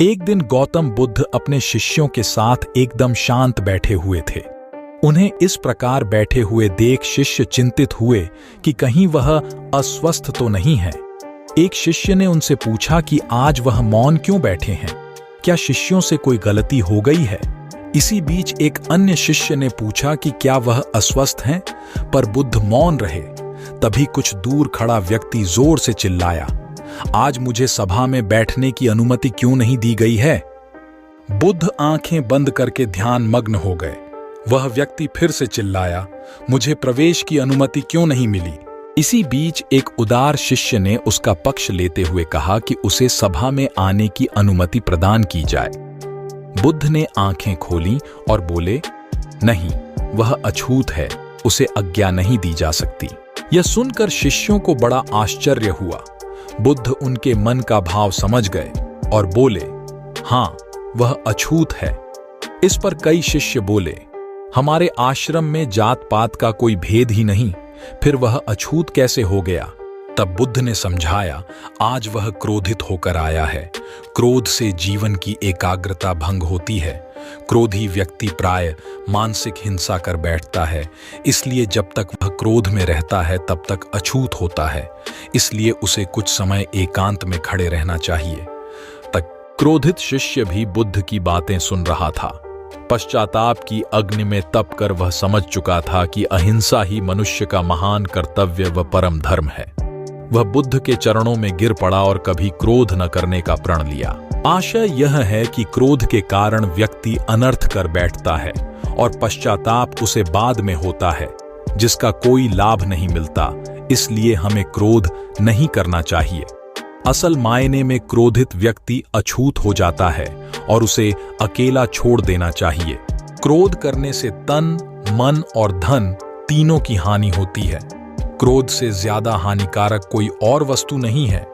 एक दिन गौतम बुद्ध अपने शिष्यों के साथ एकदम शांत बैठे हुए थे। उन्हें इस प्रकार बैठे हुए देख शिष्य चिंतित हुए कि कहीं वह अस्वस्थ तो नहीं है। एक शिष्य ने उनसे पूछा कि आज वह मौन क्यों बैठे हैं, क्या शिष्यों से कोई गलती हो गई है? इसी बीच एक अन्य शिष्य ने पूछा कि क्या वह अस्वस्थ हैं? पर बुद्ध मौन रहे। तभी कुछ दूर खड़ा व्यक्ति जोर से चिल्लाया, आज मुझे सभा में बैठने की अनुमति क्यों नहीं दी गई है? बुद्ध आंखें बंद करके ध्यान मग्न हो गए। वह व्यक्ति फिर से चिल्लाया, मुझे प्रवेश की अनुमति क्यों नहीं मिली? इसी बीच एक उदार शिष्य ने उसका पक्ष लेते हुए कहा कि उसे सभा में आने की अनुमति प्रदान की जाए। बुद्ध ने आंखें खोलीं और बोले, नहीं, वह अछूत है, उसे आज्ञा नहीं दी जा सकती। यह सुनकर शिष्यों को बड़ा आश्चर्य हुआ। बुद्ध उनके मन का भाव समझ गए और बोले, हाँ, वह अछूत है। इस पर कई शिष्य बोले, हमारे आश्रम में जात पात का कोई भेद ही नहीं, फिर वह अछूत कैसे हो गया? तब बुद्ध ने समझाया, आज वह क्रोधित होकर आया है। क्रोध से जीवन की एकाग्रता भंग होती है। क्रोधी व्यक्ति प्राय मानसिक हिंसा कर बैठता है, इसलिए जब तक वह क्रोध में रहता है तब तक अछूत होता है। इसलिए उसे कुछ समय एकांत में खड़े रहना चाहिए। तक क्रोधित शिष्य भी बुद्ध की बातें सुन रहा था। पश्चाताप की अग्नि में तप कर वह समझ चुका था कि अहिंसा ही मनुष्य का महान कर्तव्य व परम धर्म है। वह बुद्ध के चरणों में गिर पड़ा और कभी क्रोध न करने का प्रण लिया। आशय यह है कि क्रोध के कारण व्यक्ति अनर्थ कर बैठता है और पश्चाताप उसे बाद में होता है, जिसका कोई लाभ नहीं मिलता। इसलिए हमें क्रोध नहीं करना चाहिए। असल मायने में क्रोधित व्यक्ति अछूत हो जाता है और उसे अकेला छोड़ देना चाहिए। क्रोध करने से तन, मन और धन तीनों की हानि होती है। क्रोध से ज्यादा हानिकारक कोई और वस्तु नहीं है।